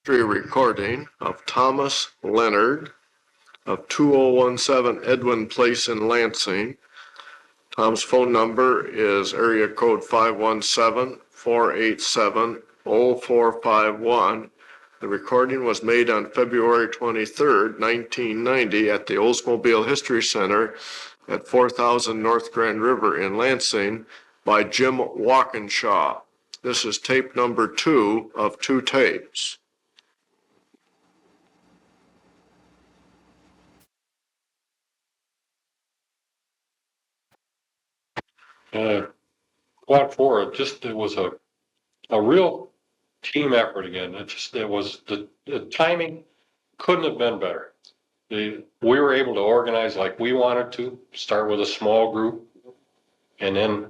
Recording of Thomas Leonard of 2017 Edwin Place in Lansing. Tom's phone number is area code 517-487-0451. The recording was made on February 23rd, 1990 at the Oldsmobile History Center at 4000 North Grand River in Lansing by Jim Walkinshaw. This is tape number 2 of 2 tapes. Quad 4, it was a real team effort again. The timing couldn't have been better. We were able to organize like we wanted to, start with a small group, and then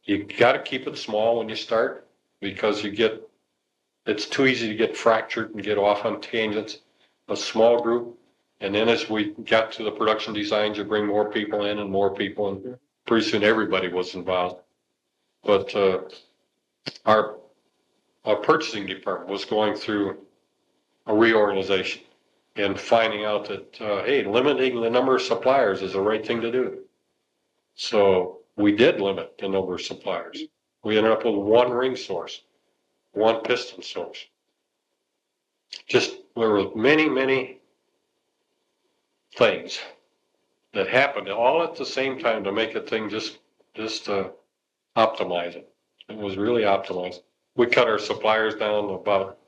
you got to keep it small when you start because it's too easy to get fractured and get off on tangents. A small group, and then as we got to the production designs, you bring more people in and more people, and pretty soon everybody was involved. But our purchasing department was going through a reorganization and finding out that, hey, limiting the number of suppliers is the right thing to do. So we did limit the number of suppliers. We ended up with one ring source, one piston source. There were many, many things that happened all at the same time to make a thing just optimize it. It was really optimized. We cut our suppliers down about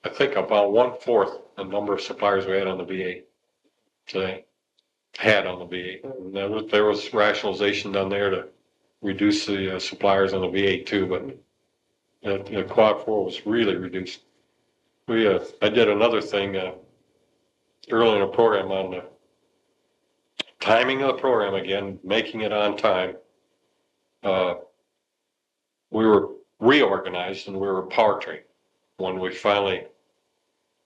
1/4 the number of suppliers we had on the VA today. And there was rationalization done there to reduce the suppliers on the VA too, but the Quad 4 was really reduced. I did another thing early in the program on the timing of the program again, making it on time. We were reorganized and we were powertrain when we finally,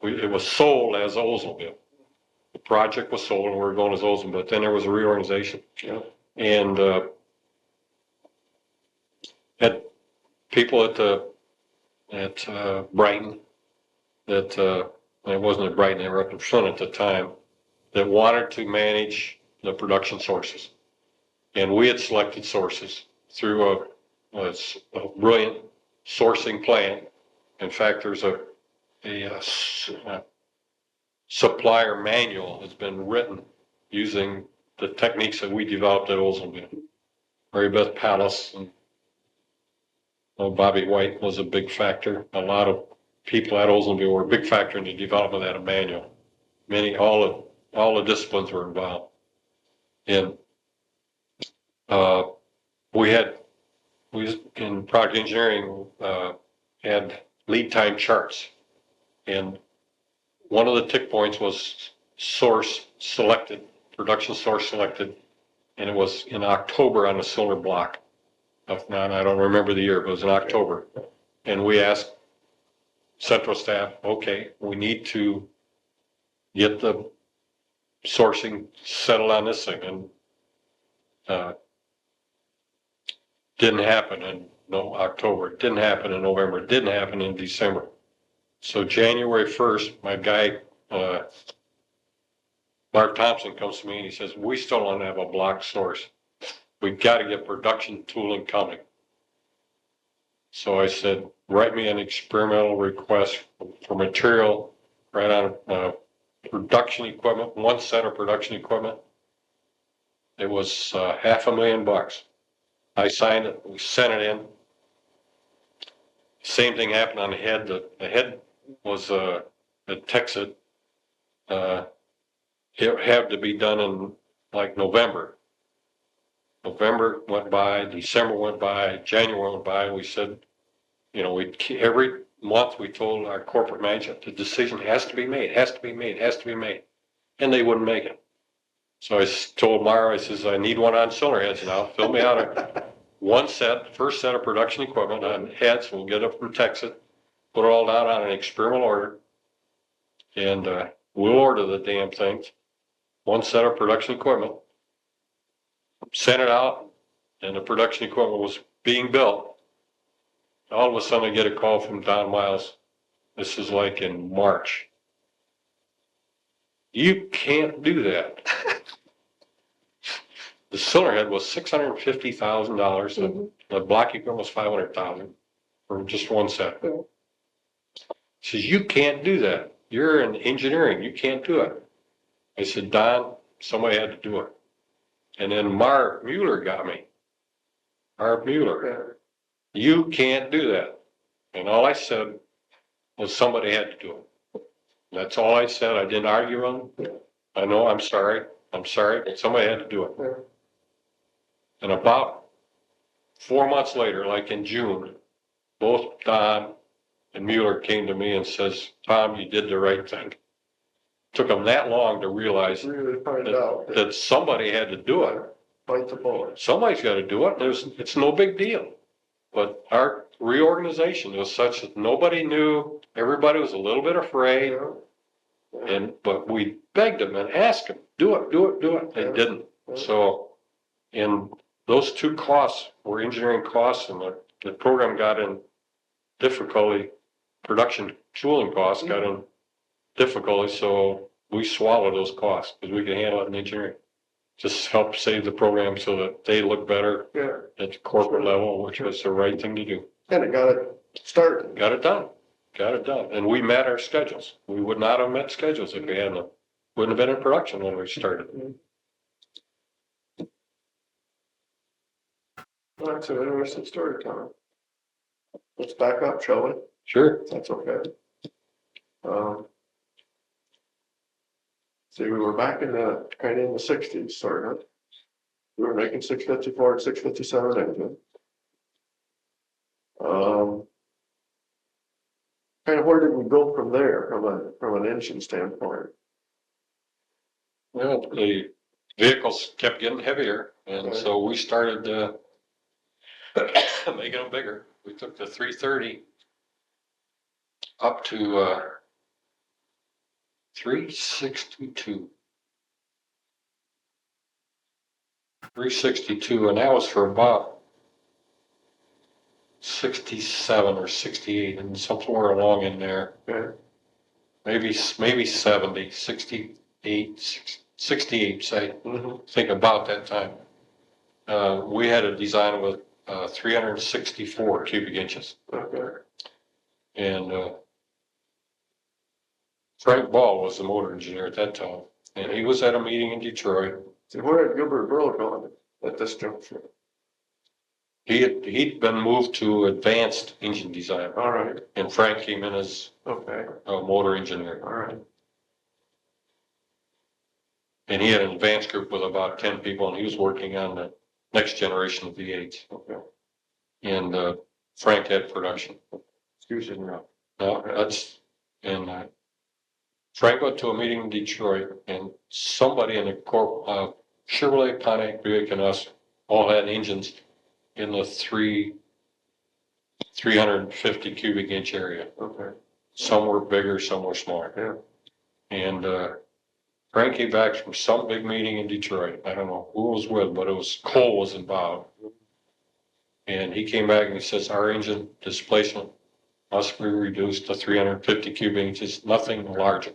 it was sold as Oldsmobile. The project was sold and we were going as Oldsmobile, but then there was a reorganization. Yeah. And had people at Brighton it wasn't at Brighton, they were up in front at the time, that wanted to manage the production sources. And we had selected sources through a brilliant sourcing plan. In fact, there's a supplier manual that's been written using the techniques that we developed at Oldsmobile. Mary Beth Palace and Bobby White was a big factor. A lot of people at Oldsmobile were a big factor in the development of that manual. All the disciplines were involved. And we in product engineering had lead time charts, and one of the tick points was production source selected, and it was in October on a cylinder block. I don't remember the year, but it was in October. And we asked central staff, okay, we need to get the sourcing settled on this thing, and didn't happen in October. It didn't happen in November. It didn't happen in December. So January 1st, my guy, Mark Thompson, comes to me and he says, we still don't have a block source. We've got to get production tooling coming. So I said, write me an experimental request for material right on production equipment, one set of production equipment. It was $500,000. I signed it, we sent it in. Same thing happened on the head. The head was at Texas. It had to be done in like November. November went by, December went by, January went by, and we said, every month we told our corporate management the decision has to be made, has to be made, has to be made. And they wouldn't make it. So I told Mara, I says, I need one on cylinder heads now. Fill me out first set of production equipment on heads. We'll get it from Texas, put it all down on an experimental order, and we'll order the damn things. One set of production equipment, sent it out, and the production equipment was being built. All of a sudden I get a call from Don Miles. This is like in March. You can't do that. The cylinder head was $650,000. The block equipment was $500,000 for just one set. He says, you can't do that. You're in engineering. You can't do it. I said, Don, somebody had to do it. And then Marv Mueller got me. Marv Mueller, you can't do that. And all I said was somebody had to do it. That's all I said. I didn't argue on it. I know, I'm sorry, but somebody had to do it. And about 4 months later, like in June, both Don and Mueller came to me and says, Tom, you did the right thing. Took them that long to realize that somebody had to do it. Bite the bullet. Somebody's got to do it. It's no big deal. But our reorganization was such that nobody knew. Everybody was a little bit afraid. But we begged them and asked them, do it. They didn't. So, and those two costs were engineering costs, and the program got in difficulty. Production tooling costs got in difficulty, so we swallowed those costs because we could handle it in engineering. Just help save the program so that they look better at the corporate level, which was the right thing to do. And it got it started. Got it done. And we met our schedules. We would not have met schedules if we hadn't. Wouldn't have been in production when we started. Well, that's an interesting story, Tom. Let's back up, shall we? Sure. That's okay. See, we were back in the kind of in the 60s, sort of. We were making 654 and 657 engine. Kind of where did we go from there from an engine standpoint? Well, the vehicles kept getting heavier, and so we started making them bigger. We took the 330 up to 362. 362, and that was for about 67 or 68, and somewhere along in there. Maybe 70, 68, 68, say. Think about that time. We had a design with 364 cubic inches. And Frank Ball was the motor engineer at that time, and he was at a meeting in Detroit. So where had Gilbert Burl gone at this juncture? He'd been moved to advanced engine design. All right. And Frank came in as a motor engineer. All right. And he had an advanced group with about 10 people, and he was working on the next generation of V8s. And Frank had production. Excuse me. Frank went to a meeting in Detroit, and somebody in the Chevrolet, Pontiac, Buick, and us all had engines in the 350 cubic inch area. Some were bigger, some were smaller. And Frank came back from some big meeting in Detroit. I don't know who it was with, but Cole was involved. And he came back and he says, our engine displacement must be reduced to 350 cubic inches, nothing larger.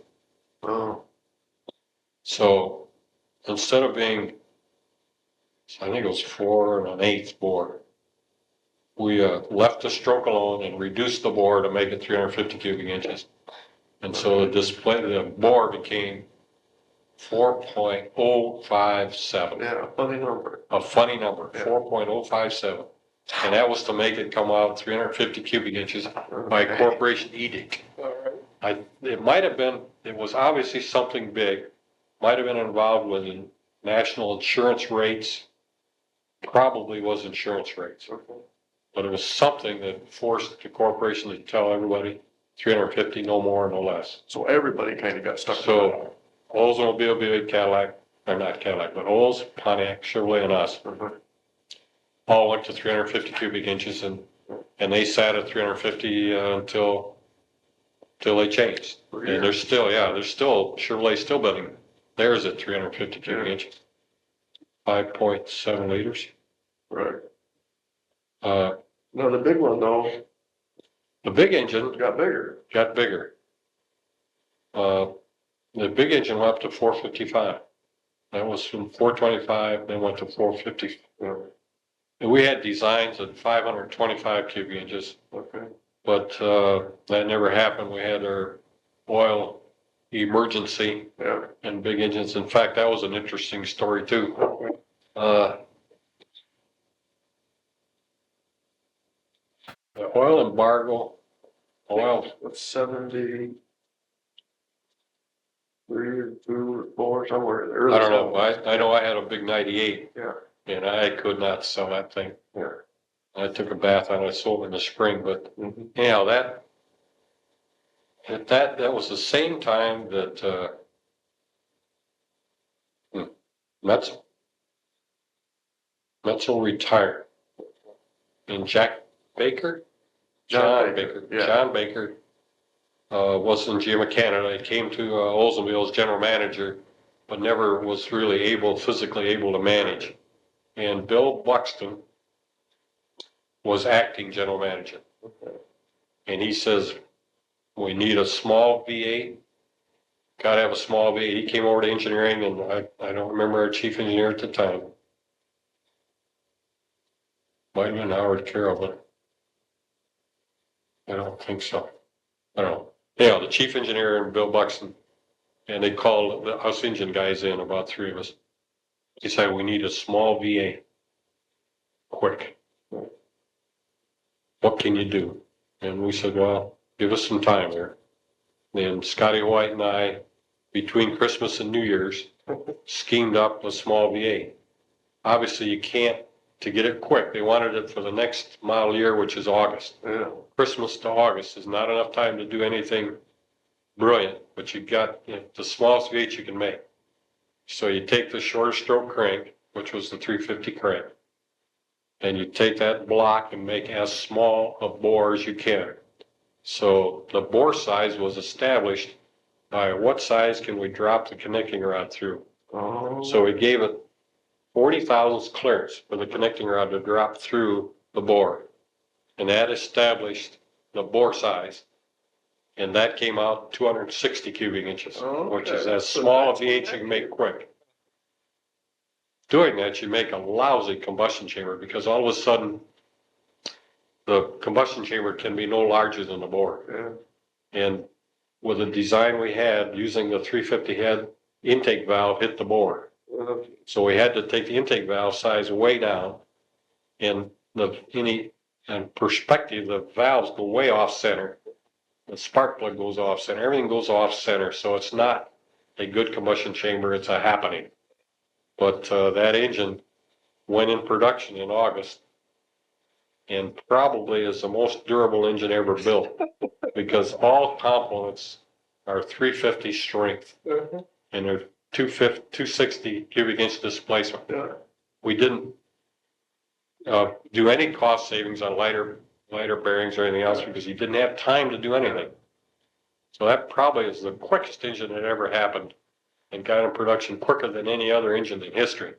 So instead of being, I think it was 4 1/8 bore, we left the stroke alone and reduced the bore to make it 350 cubic inches. And so the bore became 4.057. Yeah, funny number. A funny number, 4.057. And that was to make it come out 350 cubic inches by corporation edict. It might have been, it was obviously something big, might have been involved with national insurance rates, probably was insurance rates. But it was something that forced the corporation to tell everybody 350, no more, no less. So everybody kind of got stuck. So Oldsmobile, Buick, Cadillac, or not Cadillac, but Olds, Pontiac, Chevrolet, and us all went to 350 cubic inches, and they sat at 350 until they changed. And there's still Chevrolet still building theirs at 350 cubic inches, 5.7 liters. Right. Now the big one though, The big engine got bigger. got bigger. The big engine went up to 455. That was from 425, then went to 450. And we had designs at 525 cubic inches. Okay. But that never happened. We had our oil emergency and big engines. In fact, that was an interesting story too. The oil embargo, oil 73 or 2 or 4 somewhere there. I don't know. I know I had a big 98. Yeah. And I could not sell that thing. Yeah. I took a bath on it, sold it in the spring, but anyhow, that was the same time that Metzel retired. And John Baker, Yeah. John Baker was in GM of Canada. He came to Oldsmobile as general manager, but never was really physically able to manage. And Bill Buxton was acting general manager. And he says, we need a small V8. Got to have a small V8. He came over to engineering, and I don't remember our chief engineer at the time. Might have been Howard Carroll, but I don't think so. I don't know. Yeah, the chief engineer and Bill Buxton, and they called us engine guys in, about 3 of us. He said, we need a small V8. Quick. What can you do? And we said, well, give us some time here. Then Scotty White and I, between Christmas and New Year's, schemed up a small V8. Obviously, you can't, to get it quick, they wanted it for the next model year, which is August. Yeah. Christmas to August is not enough time to do anything brilliant, but you got the smallest V8 you can make. So you take the shorter stroke crank, which was the 350 crank, and you take that block and make as small a bore as you can. So the bore size was established by what size can we drop the connecting rod through. Oh. So we gave it 40 thousandths clearance for the connecting rod to drop through the bore. And that established the bore size. And that came out 260 cubic inches, which is as small a V8 you can make quick. Doing that, you make a lousy combustion chamber, because all of a sudden, the combustion chamber can be no larger than the bore. Yeah. And with the design we had, using the 350 head intake valve hit the bore. So we had to take the intake valve size way down. And in perspective, the valves go way off center. The spark plug goes off center. Everything goes off center. So it's not a good combustion chamber. It's a happening. But that engine went in production in August, and probably is the most durable engine ever built, because all components are 350 strength, and they're 260 cubic inch displacement. Yeah. We didn't do any cost savings on lighter bearings or anything else, because you didn't have time to do anything. So that probably is the quickest engine that ever happened, and got in production quicker than any other engine in history.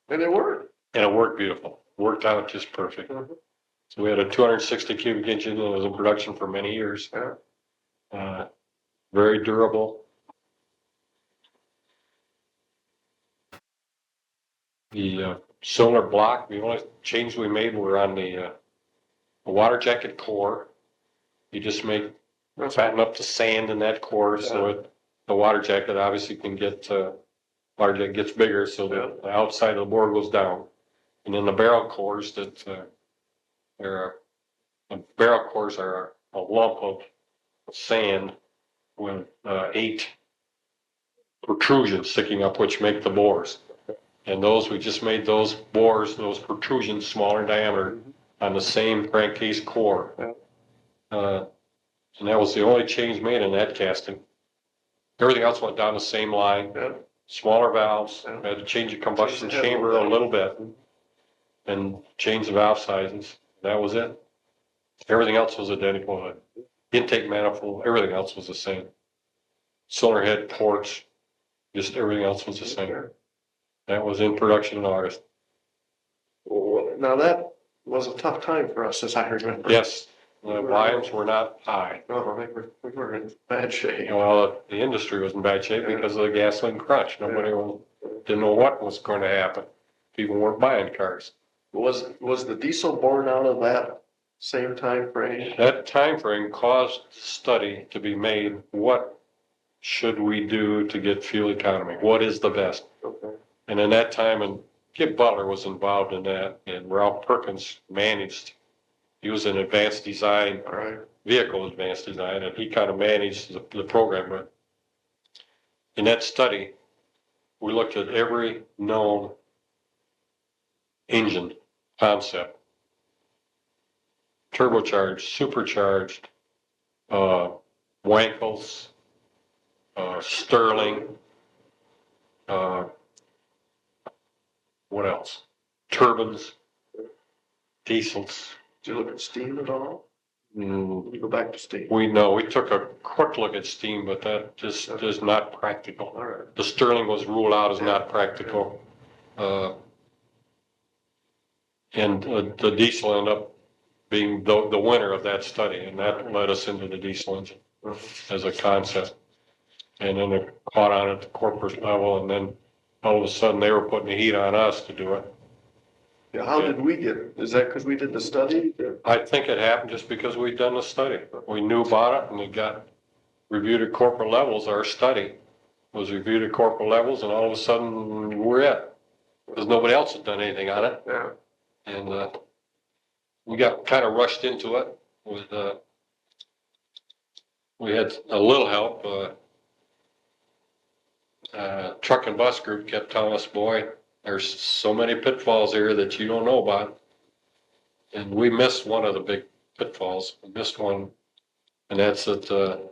And it worked. And it worked beautiful. Worked out just perfect. So we had a 260 cubic engine that was in production for many years. Very durable. The cylinder block, the only change we made were on the water jacket core. You just fatten up the sand in that core, so the water jacket obviously can get, water jacket gets bigger, so the outside of the bore goes down. And then the barrel cores the barrel cores are a lump of sand with 8 protrusions sticking up, which make the bores. And we just made those bores, those protrusions, smaller in diameter on the same crankcase core. And that was the only change made in that casting. Everything else went down the same line. Smaller valves. Had to change the combustion chamber a little bit and change the valve sizes. That was it. Everything else was identical. Intake manifold, everything else was the same. Cylinder head, ports, just everything else was the same. That was in production in August. Now that was a tough time for us, as I remember. Yes, The volumes were not high. No, I think we were in bad shape. Well, the industry was in bad shape because of the gasoline crunch. Nobody didn't know what was going to happen. People weren't buying cars. Was the diesel born out of that same time frame? That time frame caused the study to be made. What should we do to get fuel economy? What is the best? Okay. And in that time, and Kip Butler was involved in that, and Ralph Perkins managed. He was in advanced design, All right. vehicle advanced design, and he kind of managed the program. But in that study, we looked at every known engine concept: turbocharged, supercharged, Wankels, Sterling, what else? Turbines, diesels. Did you look at steam at all? Mm, You go back to steam. we took a quick look at steam, but that just is not practical. All right. The Sterling was ruled out as not practical. And the diesel ended up being the winner of that study, and that led us into the diesel engine as a concept. And then it caught on at the corporate level, and then all of a sudden they were putting the heat on us to do it. Yeah, how did we get it? Is that because we did the study? I think it happened just because we'd done the study. We knew about it, and it got reviewed at corporate levels. Our study was reviewed at corporate levels, and all of a sudden we're it, because nobody else had done anything on it. Yeah. And we got kind of rushed into it with, we had a little help. Truck and bus group kept telling us, boy, there's so many pitfalls here that you don't know about. And we missed one of the big pitfalls. We missed one, and that's that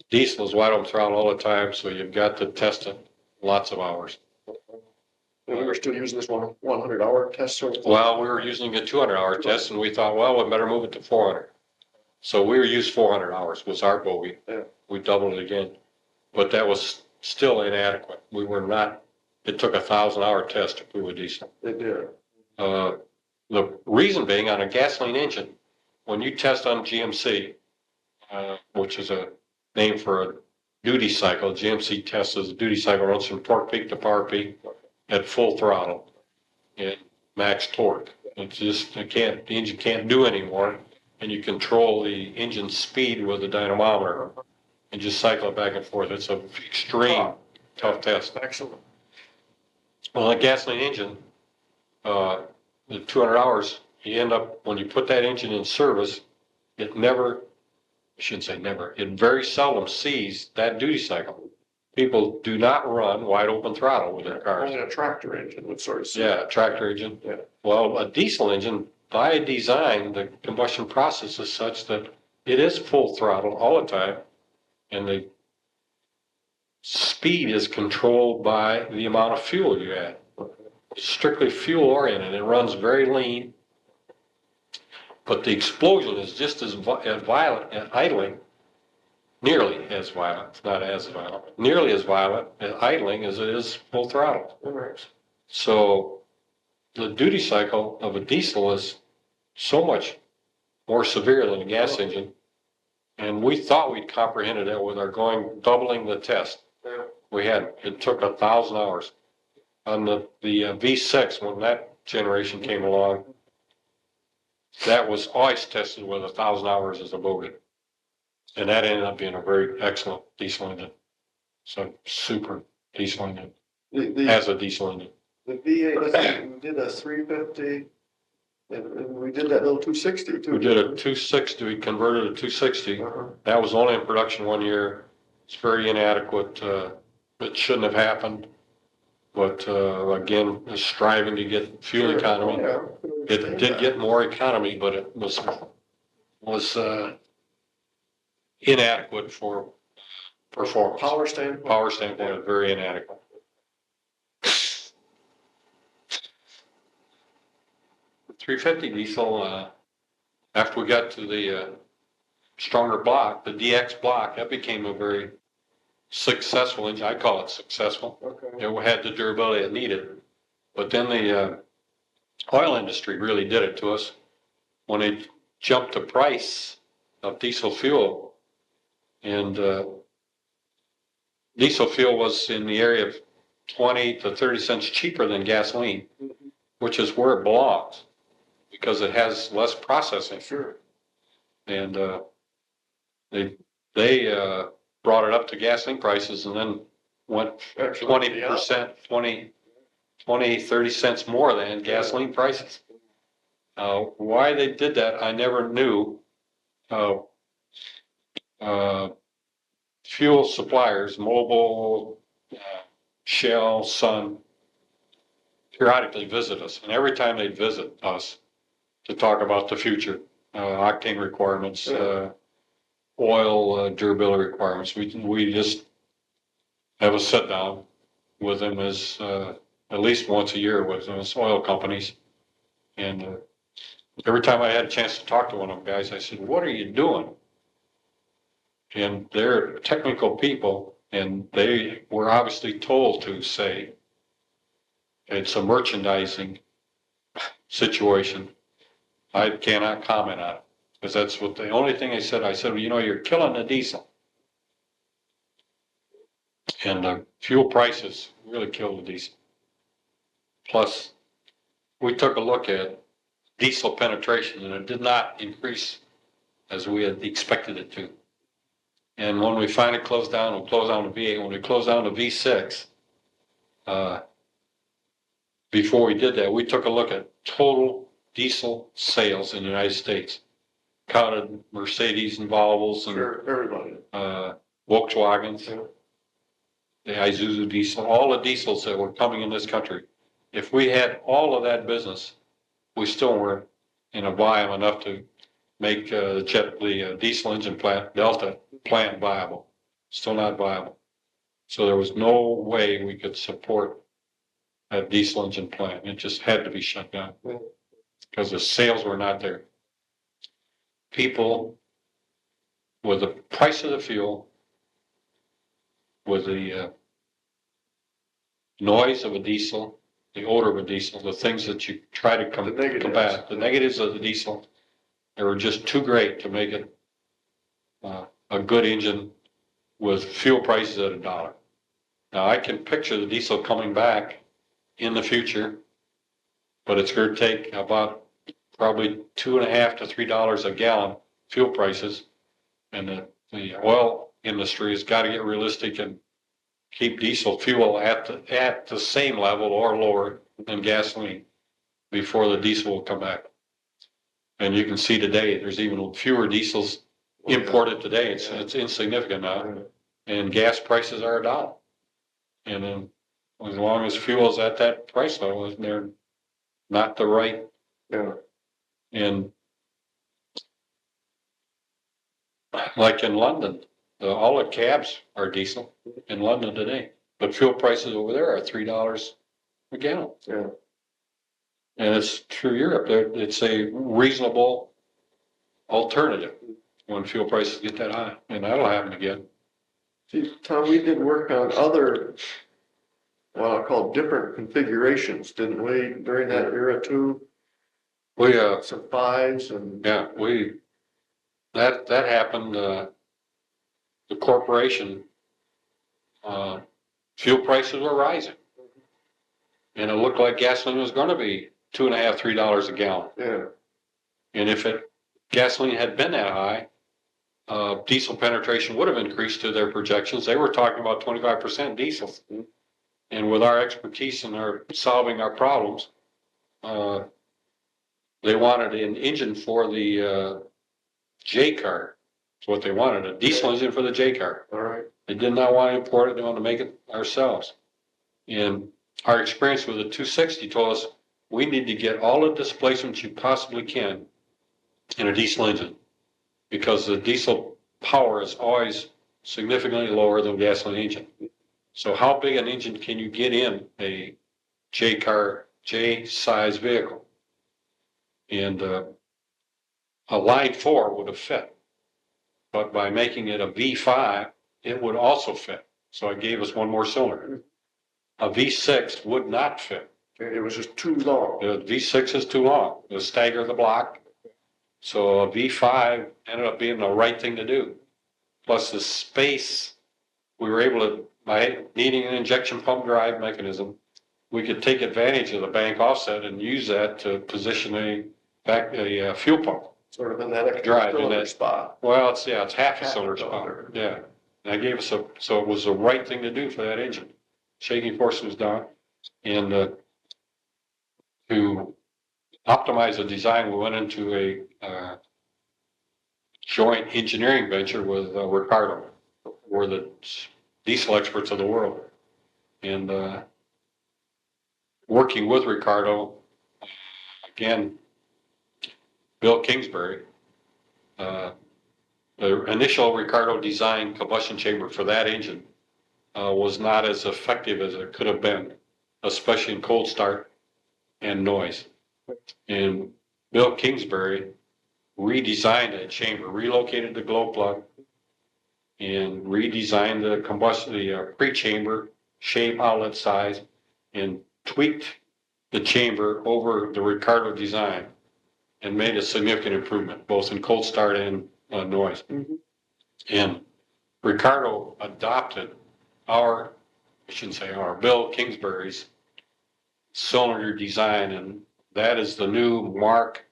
diesel is wide open throttle all the time, so you've got to test it lots of hours. And we were still using this 100-hour test sort of thing? Well, we were using a 200-hour test, and we thought, well, we better move it to 400. So we used 400 hours was our bogey. Yeah. We doubled it again, but that was still inadequate. We were not. It took a 1,000-hour test to prove a diesel. They did. The reason being, on a gasoline engine, when you test on GMC, which is a name for a duty cycle, GMC test as a duty cycle, runs from torque peak to power peak at full throttle and max torque. It's just, the engine can't do anymore, and you control the engine speed with the dynamometer and just cycle it back and forth. It's an extreme tough test. Excellent. Well, a gasoline engine, the 200 hours, you end up, when you put that engine in service, it never, I shouldn't say never, it very seldom sees that duty cycle. People do not run wide open throttle with their cars. Only a tractor engine would sort of see. Yeah, tractor engine. Yeah. Well, a diesel engine, by design, the combustion process is such that it is full throttle all the time, and the speed is controlled by the amount of fuel you add. It's strictly fuel oriented. It runs very lean, but the explosion is just as violent at idling, nearly as violent, not as violent, nearly as violent at idling as it is full throttle. So the duty cycle of a diesel is so much more severe than a gas engine. And we thought we'd comprehended it with our doubling the test. We had, it took 1,000 hours. On the V6, when that generation came along, that was always tested with 1,000 hours as a bogey. And that ended up being a very excellent diesel engine. So super diesel engine, as a diesel engine. The V8, we did a 350, and we did that little 260 too. We did a 260, we converted a 260. That was only in production 1 year. It's very inadequate. It shouldn't have happened. But again, striving to get fuel economy. It did get more economy, but it was inadequate for performance. Power standpoint. Power standpoint, very inadequate. The 350 diesel, after we got to the stronger block, the DX block, that became a very successful engine. I call it successful. Okay. It had the durability it needed. But then the oil industry really did it to us when it jumped the price of diesel fuel. And diesel fuel was in the area of 20 to 30 cents cheaper than gasoline, which is where it belongs because it has less processing. Sure. And they brought it up to gasoline prices and then went 20%, 20, 30 cents more than gasoline prices. Why they did that, I never knew. Fuel suppliers, Mobil, Shell, Sun, periodically visit us. And every time they'd visit us to talk about the future, octane requirements, oil durability requirements, we just have a sit down with them as at least once a year with those oil companies. And every time I had a chance to talk to one of them guys, I said, "What are you doing?" And they're technical people, and they were obviously told to say it's a merchandising situation. I cannot comment on it because that's what the only thing they said. I said, well, you know, you're killing the diesel. And fuel prices really kill the diesel. Plus, we took a look at diesel penetration, and it did not increase as we had expected it to. And when we finally closed down, we closed down to V8. When we closed down to V6, before we did that, we took a look at total diesel sales in the United States. Counted Mercedes and Volvos and everybody. Volkswagens, the Isuzu diesel, all the diesels that were coming in this country. If we had all of that business, we still weren't in a volume enough to make the diesel engine plant, Delta plant viable. Still not viable. So there was no way we could support that diesel engine plant. It just had to be shut down because the sales were not there. People, with the price of the fuel, with the noise of a diesel, the odor of a diesel, the things that you try to combat, the negatives of the diesel, they were just too great to make it a good engine with fuel prices at $1. Now I can picture the diesel coming back in the future, but it's going to take about probably $2.50 to $3 a gallon fuel prices, and the oil industry has got to get realistic and keep diesel fuel at the same level or lower than gasoline before the diesel will come back. And you can see today there's even fewer diesels imported today. It's insignificant now, and gas prices are $1. And then as long as fuel is at that price level, they're not the right. And like in London, all the cabs are diesel in London today, but fuel prices over there are $3 a gallon. And it's through Europe. It's a reasonable alternative when fuel prices get that high, and that'll happen again. See, Tom, we did work on other, what I'll call different configurations, didn't we, during that era too? We some fives and that happened. The corporation fuel prices were rising, and it looked like gasoline was going to be $2.50, $3 a gallon. And if gasoline had been that high, diesel penetration would have increased to their projections. They were talking about 25% diesel. And with our expertise in solving our problems, they wanted an engine for the J car. That's what they wanted, a diesel engine for the J car. All right. They did not want to import it. They wanted to make it ourselves. And our experience with the 260 told us we need to get all the displacements you possibly can in a diesel engine, because the diesel power is always significantly lower than a gasoline engine. So how big an engine can you get in a J car, J size vehicle? And a line 4 would have fit, but by making it a V5, it would also fit. So it gave us one more cylinder. A V6 would not fit. It was just too long. The V6 is too long. It'll stagger the block. So a V5 ended up being the right thing to do. Plus the space, we were able to, by needing an injection pump drive mechanism, we could take advantage of the bank offset and use that to position a fuel pump. Sort of in that extra Drive in cylinder that spot. Well, it's half a Half a cylinder spot. cylinder. Yeah. And that gave us so it was the right thing to do for that engine. Shaking force was down. And to optimize the design, we went into a joint engineering venture with Ricardo. We're the diesel experts of the world. And working with Ricardo, again, Bill Kingsbury, the initial Ricardo designed combustion chamber for that engine was not as effective as it could have been, especially in cold start and noise. And Bill Kingsbury redesigned that chamber, relocated the glow plug, and redesigned the pre-chamber shape, outlet size, and tweaked the chamber over the Ricardo design and made a significant improvement, both in cold start and noise. Mm-hmm. And Ricardo adopted Bill Kingsbury's cylinder design, and that is the new Mark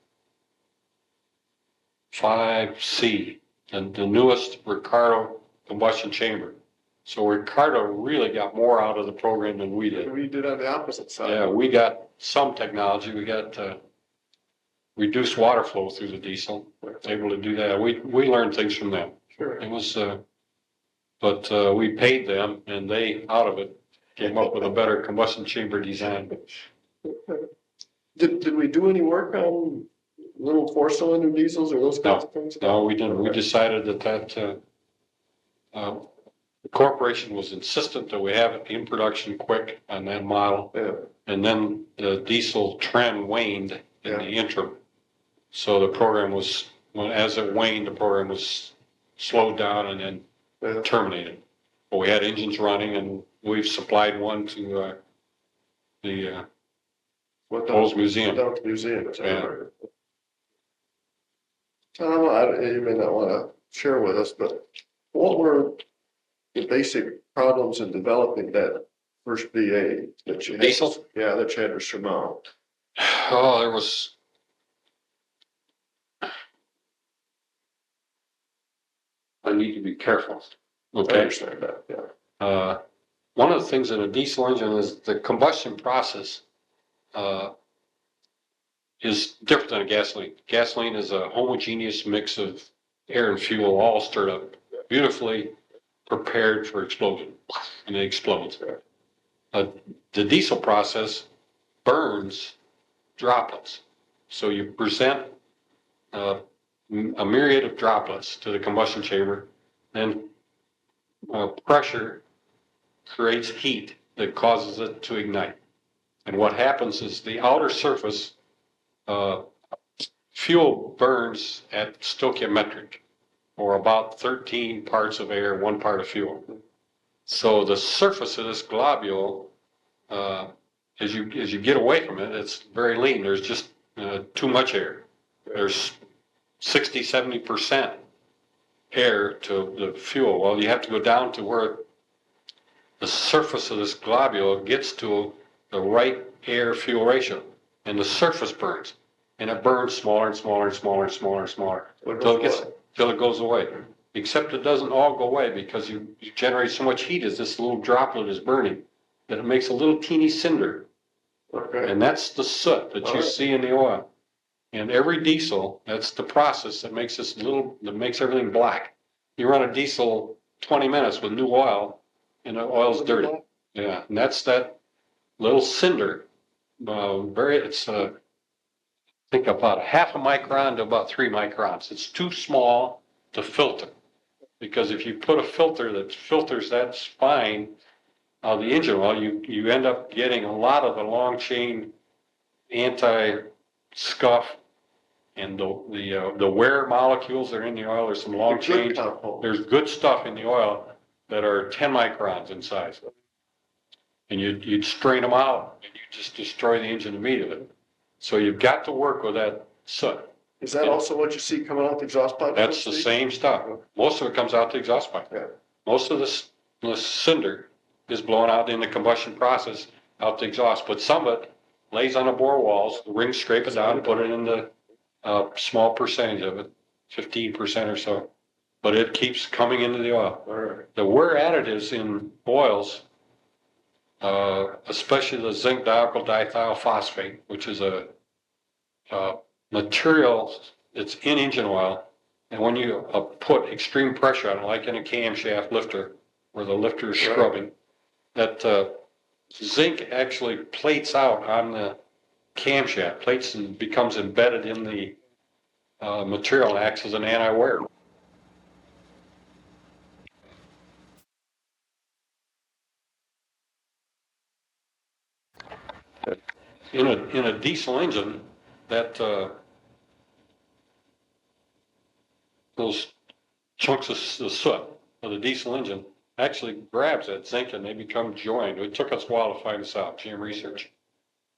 5C, and the newest Ricardo combustion chamber. So Ricardo really got more out of the program than we did. We did on the opposite side. Yeah, we got some technology. We got reduced water flow through the diesel. Able to do that. We learned things from them. Sure. It was, but we paid them, and they out of it came up with a better combustion chamber design. Did we do any work on little 4-cylinder diesels or those kinds of things? No, we didn't. We decided that the corporation was insistent that we have it in production quick on that model. Yeah. And then the diesel trend waned in the interim. So the program was, as it waned, the program was slowed down and then terminated. But we had engines running, and we've supplied one to the Oldsmobile Museum. Museum. Yeah. Tom, you may not want to share with us, but what were the basic problems in developing that first VA that you had? Diesel? Yeah, that you had to surmount. Oh, there was. I need to be careful. I Okay. understand that, yeah. One of the things in a diesel engine is the combustion process is different than a gasoline. Gasoline is a homogeneous mix of air and fuel all stirred up, beautifully prepared for explosion, and it explodes. The diesel process burns droplets. So you present a myriad of droplets to the combustion chamber, and pressure creates heat that causes it to ignite. And what happens is the outer surface, fuel burns at stoichiometric, or about 13 parts of air, 1 part of fuel. So the surface of this globule, as you get away from it, it's very lean. There's just too much air. There's 60–70% air to the fuel. Well, you have to go down to where the surface of this globule gets to the right air-fuel ratio, and the surface burns, and it burns smaller and smaller and smaller and smaller and smaller till it goes away. Except it doesn't all go away, because you generate so much heat as this little droplet is burning that it makes a little teeny cinder. Okay. And that's the soot that you see in the oil. And every diesel, that's the process that makes that makes everything black. You run a diesel 20 minutes with new oil, and the oil's dirty. Yeah, and that's that little cinder. It's I think about 1/2 micron to about 3 microns. It's too small to filter, because if you put a filter that filters that fine of the engine oil, you end up getting a lot of the long chain anti-scuff and the wear molecules that are in the oil. There's some long chains. There's good stuff in the oil that are 10 microns in size. And you'd strain them out, and you just destroy the engine immediately. So you've got to work with that soot. Is that also what you see coming out the exhaust pipe? That's the same stuff. Most of it comes out the exhaust pipe. Yeah. Most of the cinder is blown out in the combustion process out the exhaust, but some of it lays on the bore walls, the rings scrape it down, put it in the small percentage of it, 15% or so, but it keeps coming into the oil. Right. The wear additives in oils, especially the zinc dialkyl dithialphosphate, which is a material that's in engine oil, and when you put extreme pressure on it, like in a camshaft lifter, where the lifter is scrubbing, that zinc actually plates out on the camshaft, plates and becomes embedded in the material and acts as an anti-wear. In a diesel engine, that those chunks of the soot of the diesel engine actually grabs that zinc and they become joined. It took us a while to find this out. GM Research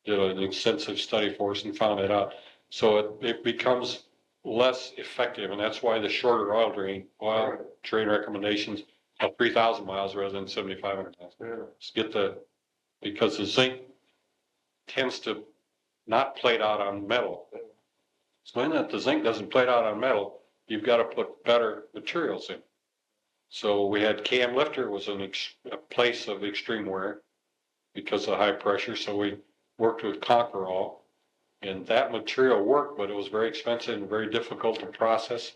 did an extensive study for us and found it out. So it becomes less effective, and that's why the shorter oil drain recommendations of 3,000 miles rather than 7,500 miles. Yeah. Because the zinc tends to not plate out on metal. So in that the zinc doesn't plate out on metal, you've got to put better materials in. So we had cam lifter was a place of extreme wear because of high pressure. So we worked with Conquerall, and that material worked, but it was very expensive and very difficult to process.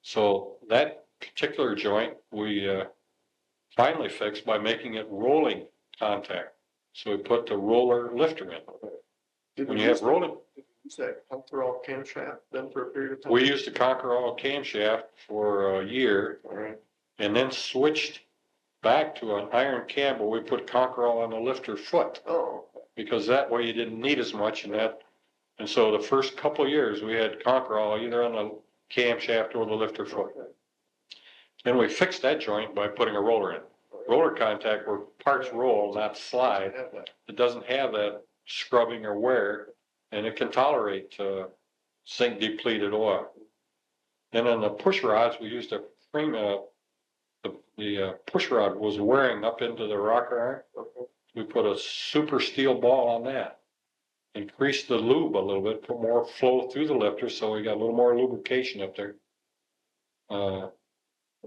So that particular joint we finally fixed by making it rolling contact. So we put the roller lifter in. When you have rolling, use that Conquerall camshaft then for a period of time? We used the Conquerall camshaft for a year, and then switched back to an iron cam where we put Conquerall on the lifter foot. Oh. Because that way you didn't need as much in that. And so the first couple of years we had Conquerall either on the camshaft or the lifter foot. Then we fixed that joint by putting a roller in. Roller contact where parts roll, not slide. It doesn't have that scrubbing or wear, and it can tolerate zinc depleted oil. And then the push rods, we used a frame, the push rod was wearing up into the rocker iron. We put a super steel ball on that, increased the lube a little bit, put more flow through the lifter, so we got a little more lubrication up there.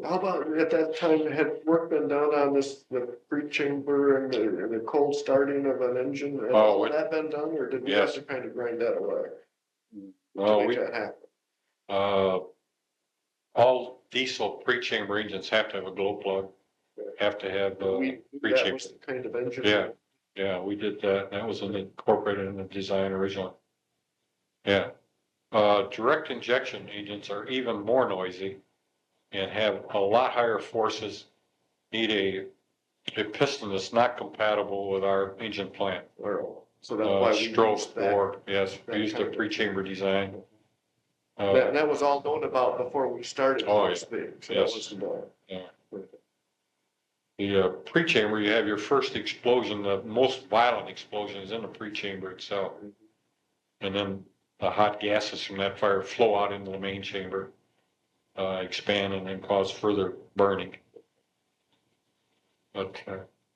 How about at that time, had work been done on the pre-chamber and the cold starting of an engine? Had all that been done, or did we have to kind of grind that away to make that happen? All diesel pre-chamber engines have to have a glow plug, have to have pre-chamber. That was the kind of engine. Yeah, we did that. That was incorporated in the design originally. Yeah. Direct injection engines are even more noisy and have a lot higher forces, need a piston that's not compatible with our engine plant. So that's why we used that. Yes, we used a pre-chamber design. That was all known about before we started. Yes. The pre-chamber, you have your first explosion, the most violent explosion is in the pre-chamber itself. And then the hot gases from that fire flow out into the main chamber, expand and then cause further burning. But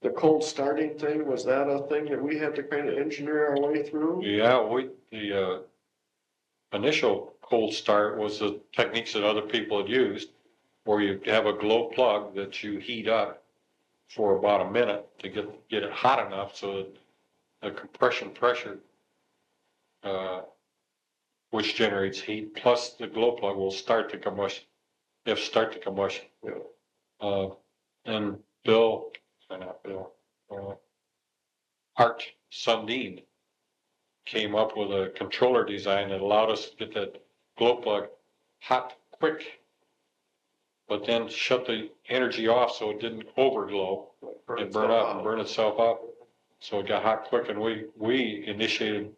the cold starting thing, was that a thing that we had to kind of engineer our way through? Yeah, the initial cold start was the techniques that other people had used, where you have a glow plug that you heat up for about a minute to get it hot enough so that the compression pressure, which generates heat, plus the glow plug will start the combustion. And Art Sundin came up with a controller design that allowed us to get that glow plug hot quick, but then shut the energy off so it didn't overglow and burn itself up. So it got hot quick, and we initiated,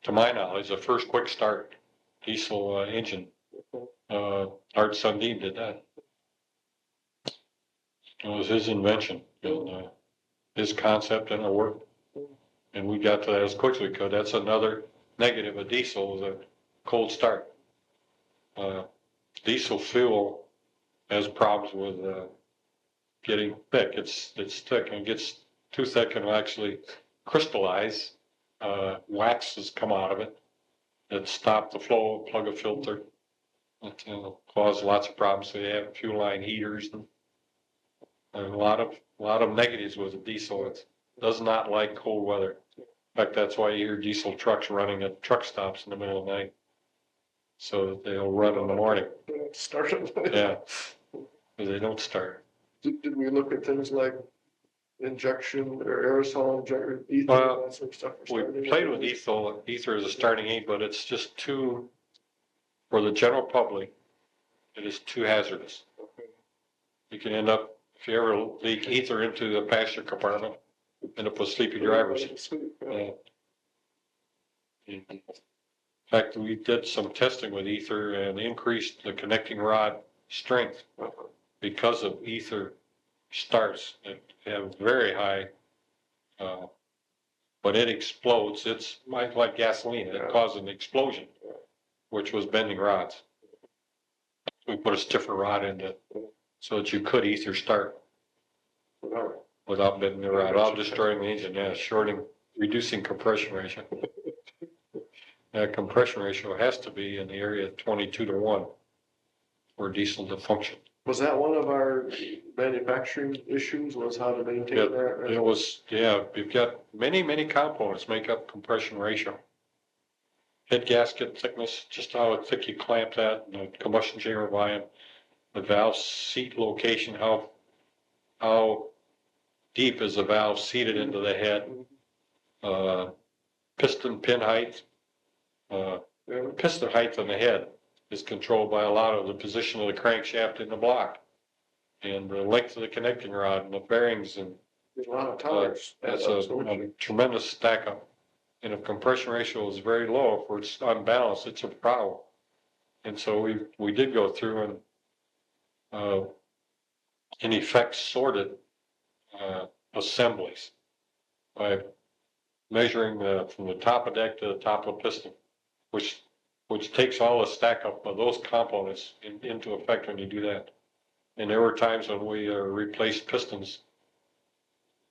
to my knowledge, the first quick start diesel engine. Art Sundin did that. It was his invention, and, his concept, and it worked. And we got to that as quick as we could. That's another negative of diesel, is a cold start. Diesel fuel has problems with getting thick. It's thick and it gets too thick and will actually crystallize. Wax has come out of it. It stopped the flow, plug a filter. It caused lots of problems. So they have fuel line heaters and a lot of negatives with diesel. It does not like cold weather. In fact, that's why you hear diesel trucks running at truck stops in the middle of the night. So that they'll run in the morning. Start it. Yeah, because they don't start. Did we look at things like injection or aerosol injector, ether, Well, that sort of stuff? We played with ether. Ether is a starting aid, but it's just too, for the general public, it is too hazardous. You can end up, if you ever leak ether into the passenger compartment, end up with sleepy drivers. In fact, we did some testing with ether and increased the connecting rod strength because of ether starts that have very high, when it explodes, it's like gasoline. It causes an explosion, which was bending rods. We put a stiffer rod in it so that you could ether start without bending the rod, without destroying the engine. Yeah, reducing compression ratio. That compression ratio has to be in the area of 22-1 for diesel to function. Was that one of our manufacturing issues, was how to maintain that? It was, yeah, you've got many components make up compression ratio. Head gasket thickness, just how thick you clamp that, the combustion chamber volume, the valve seat location, how deep is the valve seated into the head, piston pin height, piston height on the head is controlled by a lot of the position of the crankshaft in the block and the length of the connecting rod and the bearings, and there's a lot of tires. that's a tremendous stack up. And if compression ratio is very low, if it's unbalanced, it's a problem. And so we did go through and in effect sorted assemblies by measuring from the top of deck to the top of piston, which takes all the stack up of those components into effect when you do that. And there were times when we replaced pistons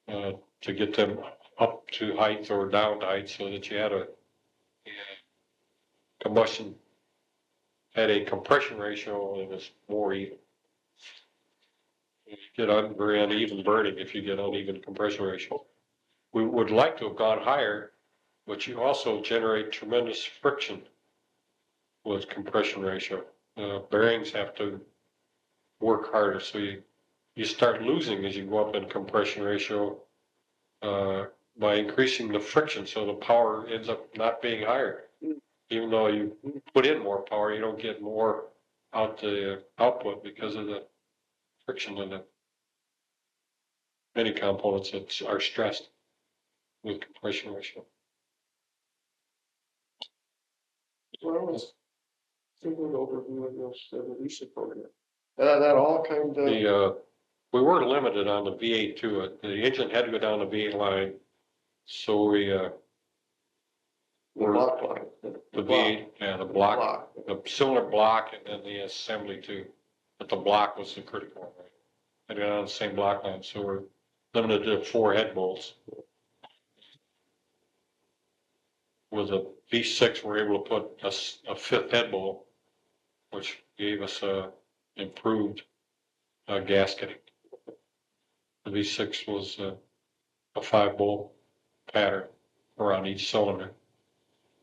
to get them up to height or down to height so that you had a combustion, had a compression ratio that was more even. You get very uneven burning if you get uneven compression ratio. We would like to have gone higher, but you also generate tremendous friction with compression ratio. Bearings have to work harder, so you start losing as you go up in compression ratio by increasing the friction, so the power ends up not being higher. Even though you put in more power, you don't get more out the output because of the friction in the many components that are stressed with compression ratio. Well, it's a good overview of this evolution program. That all kind of. We were limited on the V8 too. The engine had to go down the V8 line, so we The block line. the V8, yeah, the block, the cylinder block, and then the assembly too. But the block was the critical one, right? Had to go down the same block line, so we're limited to 4 head bolts. With a V6, we're able to put a 5th head bolt, which gave us improved gasketing. The V6 was a 5-bolt pattern around each cylinder,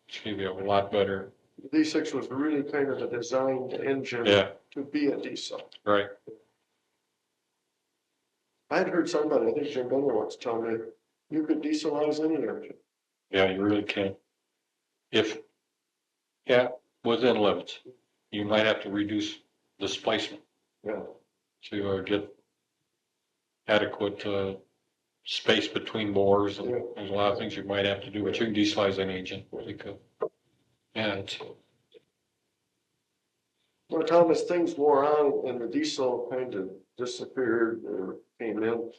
which gave you a lot better. The V6 was really kind of a designed engine to be a diesel. Right. I had heard somebody, I think Jim Bender once told me, you could dieselize any engine. Yeah, you really can. Within limits. You might have to reduce displacement to get adequate space between bores, and there's a lot of things you might have to do, but you can dieselize any engine. Well, Thomas, things wore on and the diesel kind of disappeared or came in.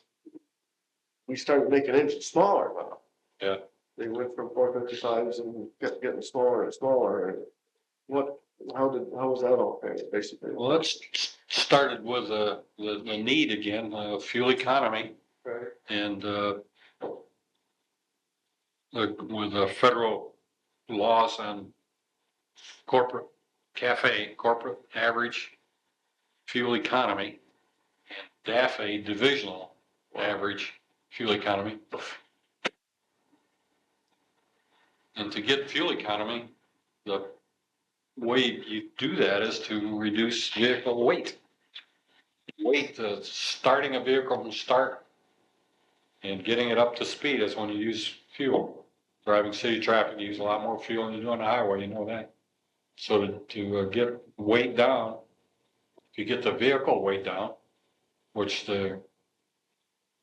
We started making engines smaller now. Yeah. They went from 455s and kept getting smaller and smaller. And what How was that all paid, basically? Well, it started with the need again, fuel economy, Right. and with the federal laws on corporate average fuel economy, and DAFE, divisional average fuel economy. And to get fuel economy, the way you do that is to reduce vehicle weight. Starting a vehicle from start and getting it up to speed is when you use fuel. Driving city traffic, you use a lot more fuel than you do on the highway, you know that. So to get weight down, if you get the vehicle weight down, which the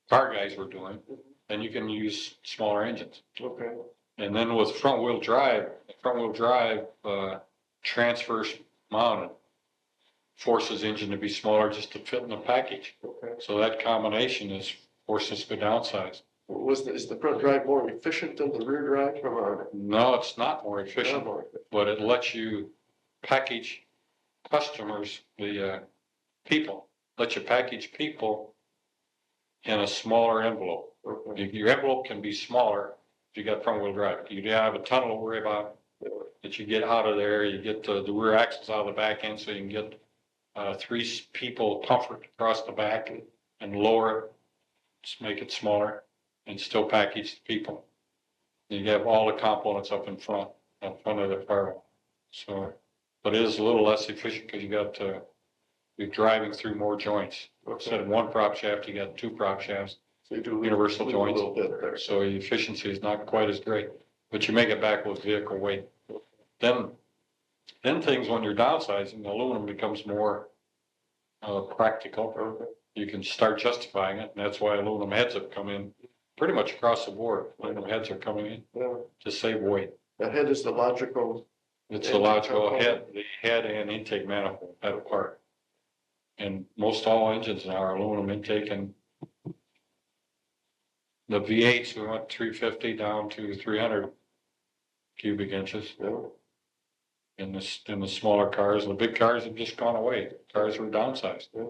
car guys were doing, then you can use smaller engines. Okay. And then with front wheel drive transverse mounted forces engine to be smaller just to fit in the package. Okay. So that combination forces to downsize. Is the front drive more efficient than the rear drive from our? No, it's not more efficient, but it lets you package customers, let you package people in a smaller envelope. Okay. Your envelope can be smaller if you got front wheel drive. You don't have a tunnel to worry about that you get out of there. You get the rear axles out of the back end so you can get 3 people comfort across the back and lower it, just make it smaller and still package the people. You have all the components up in front of the car. So, but it is a little less efficient because you're driving through more joints. Instead of 1 prop shaft, you got 2 prop shafts. So you do universal joints. A little bit there. So the efficiency is not quite as great, but you make it back with vehicle weight. Then things, when you're downsizing, aluminum becomes more practical. You can start justifying it, and that's why aluminum heads have come in pretty much across the board. Aluminum heads are coming in to save weight. The head is the logical. It's the logical head, the head and intake manifold that apart. And most all engines now are aluminum intake, and the V8s, we went 350 down to 300 cubic inches. Yeah. In the smaller cars. The big cars have just gone away. Cars were downsized. Yeah.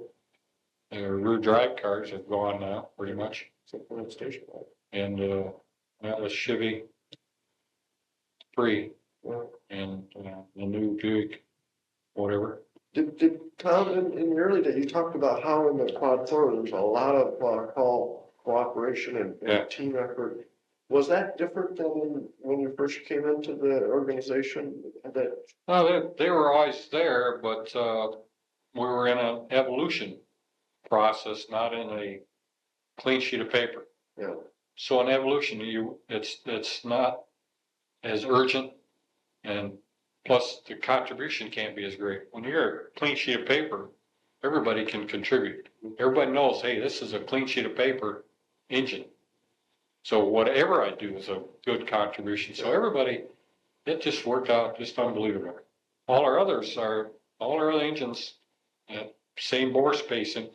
The rear drive cars have gone now, pretty much. Station. And the Chevy 3 and the new Buick, whatever. Did Tom, in the early days, you talked about how in the Quad 4 there was a lot of cooperation and team effort. Was that different than when you first came into the organization? No, they were always there, but we were in an evolution process, not in a clean sheet of paper. Yeah. So in evolution, it's not as urgent, and plus the contribution can't be as great. When you're a clean sheet of paper, everybody can contribute. Everybody knows, hey, this is a clean sheet of paper engine. So whatever I do is a good contribution. So everybody, it just worked out just unbelievable. All our other engines, same bore spacing,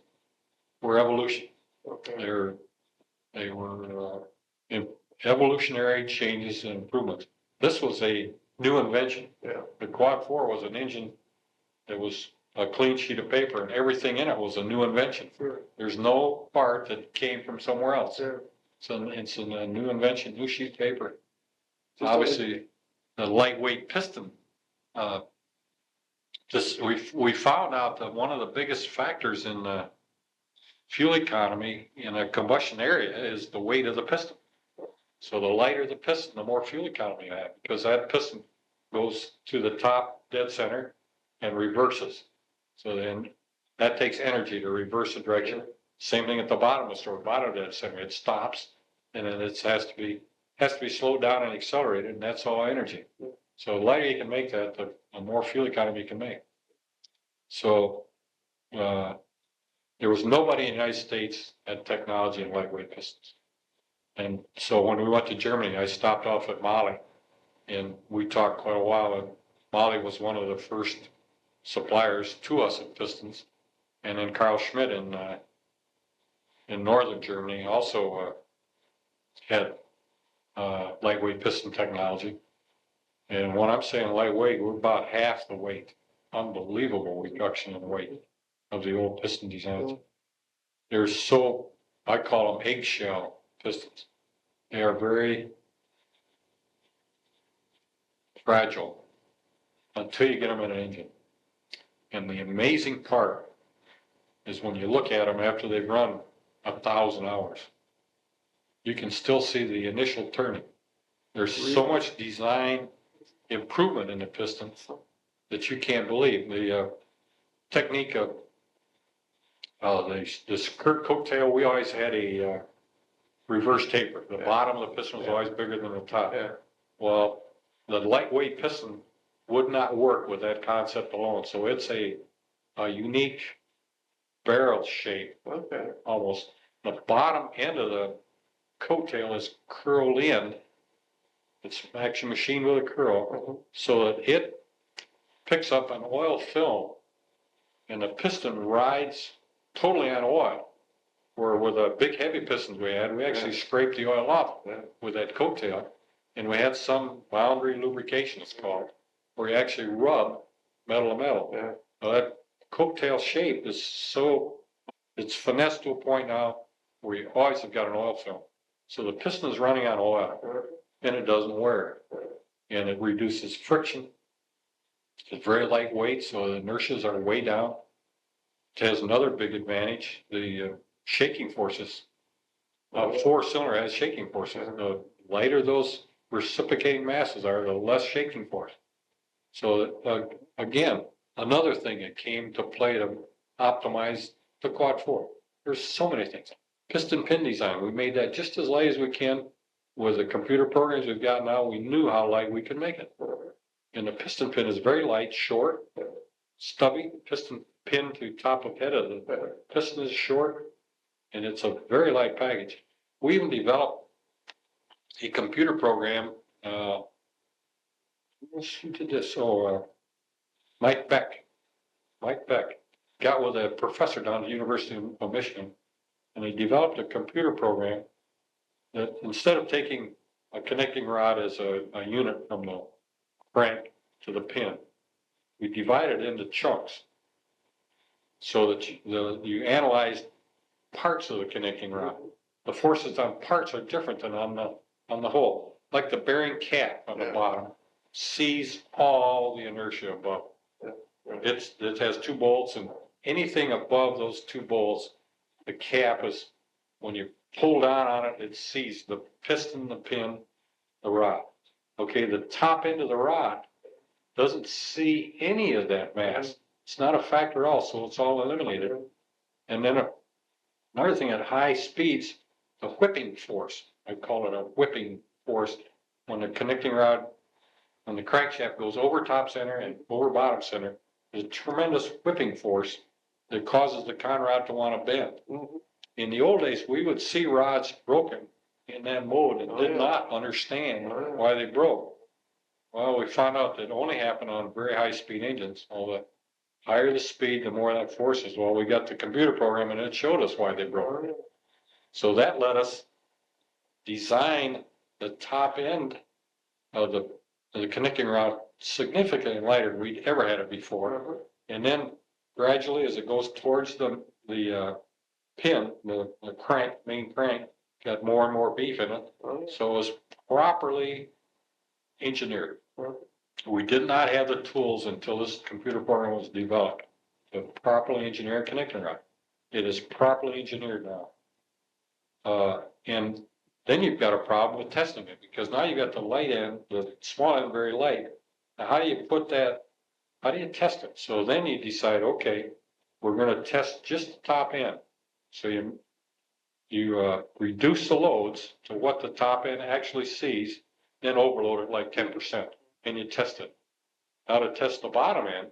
were evolution. Okay. They were evolutionary changes and improvements. This was a new invention. Yeah. The Quad 4 was an engine that was a clean sheet of paper, and everything in it was a new invention. Sure. There's no part that came from somewhere else. Yeah. It's a new invention, new sheet of paper. Obviously, the lightweight piston. We found out that one of the biggest factors in the fuel economy in a combustion area is the weight of the piston. So the lighter the piston, the more fuel economy you have, because that piston goes to the top dead center and reverses. So then that takes energy to reverse the direction. Same thing at the bottom of the store, bottom dead center. It stops, and then it has to be slowed down and accelerated, and that's all energy. So the lighter you can make that, the more fuel economy you can make. So there was nobody in the United States had technology in lightweight pistons. And so when we went to Germany, I stopped off at Mali, and we talked quite a while. And Mali was one of the first suppliers to us of pistons, and then Carl Schmidt in northern Germany also had lightweight piston technology. And when I'm saying lightweight, we're about half the weight unbelievable reduction in weight of the old piston designs. They're so, I call them eggshell pistons. They are very fragile until you get them in an engine. And the amazing part is when you look at them after they've run 1,000 hours, you can still see the initial turning. There's so much design improvement in the piston that you can't believe. The technique of the skirt coattail, we always had a reverse taper. The bottom of the piston was always bigger than the top. Well, the lightweight piston would not work with that concept alone. So it's a unique barrel shape, almost. The bottom end of the coattail is curled in. It's actually machined with a curl, so that it picks up an oil film, and the piston rides totally on oil. Where with the big heavy pistons we had, we actually scraped the oil off with that coattail, and we had some boundary lubrication, it's called, where you actually rub metal to metal. Now that coattail shape is so, it's finessed to a point now where you always have got an oil film. So the piston is running on oil, and it doesn't wear, and it reduces friction. It's very lightweight, so the inertias are way down. It has another big advantage, the shaking forces. Four-cylinder has shaking forces. The lighter those reciprocating masses are, the less shaking force. So again, another thing that came to play to optimize the quad four. There's so many things. Piston pin design, we made that just as light as we can. With the computer programs we've got now, we knew how light we could make it. And the piston pin is very light, short, stubby. Piston pin to top of head of the piston is short, and it's a very light package. We even developed a computer program. Who did this? Mike Beck. Mike Beck got with a professor down at the University of Michigan, and he developed a computer program that instead of taking a connecting rod as a unit from the crank to the pin, we divided it into chunks so that you analyze parts of the connecting rod. The forces on parts are different than on the whole. Like the bearing cap on the bottom sees all the inertia above. It has two bolts, and anything above those two bolts, the cap is, when you pull down on it, it sees the piston, the pin, the rod. Okay, the top end of the rod doesn't see any of that mass. It's not a factor at all, so it's all eliminated. And then another thing, at high speeds, the whipping force, I call it a whipping force, when the connecting rod, when the crankshaft goes over top center and over bottom center, there's a tremendous whipping force that causes the conrod to want to bend. In the old days, we would see rods broken in that mode and did not understand why they broke. Well, we found out that it only happened on very high speed engines. Well, the higher the speed, the more that force is. Well, we got the computer program and it showed us why they broke. So that let us design the top end of the connecting rod significantly lighter than we'd ever had it before. And then gradually, as it goes towards the pin, the crank, main crank, got more and more beef in it. So it was properly engineered. We did not have the tools until this computer program was developed to properly engineer a connecting rod. It is properly engineered now. And then you've got a problem with testing it, because now you've got the light end, the small end very light. Now, how do you put that, how do you test it? So then you decide, okay, we're going to test just the top end. So you reduce the loads to what the top end actually sees, then overload it like 10%, and you test it. Now to test the bottom end,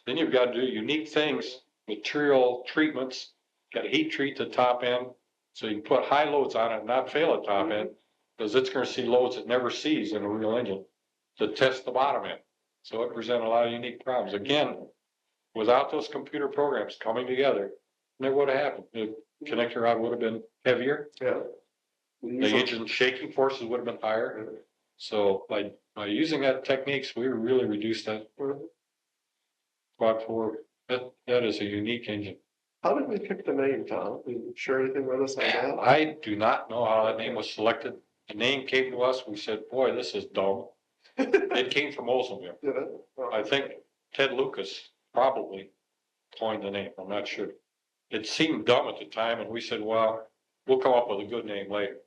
then you've got to do unique things, material treatments, got to heat treat the top end, so you can put high loads on it and not fail at top end, because it's going to see loads it never sees in a real engine to test the bottom end. So it presents a lot of unique problems. Again, without those computer programs coming together, never would have happened. The connector rod would have been heavier. The engine shaking forces would have been higher. So by using that techniques, we really reduced that. quad four, that is a unique engine. How did we pick the name, Tom? Can you share anything with us on that? I do not know how that name was selected. The name came to us, we said, boy, this is dumb. It came from Oldsmobile. Did it? Oh. I think Ted Lucas probably coined the name, I'm not sure. It seemed dumb at the time, and we said, well, we'll come up with a good name later.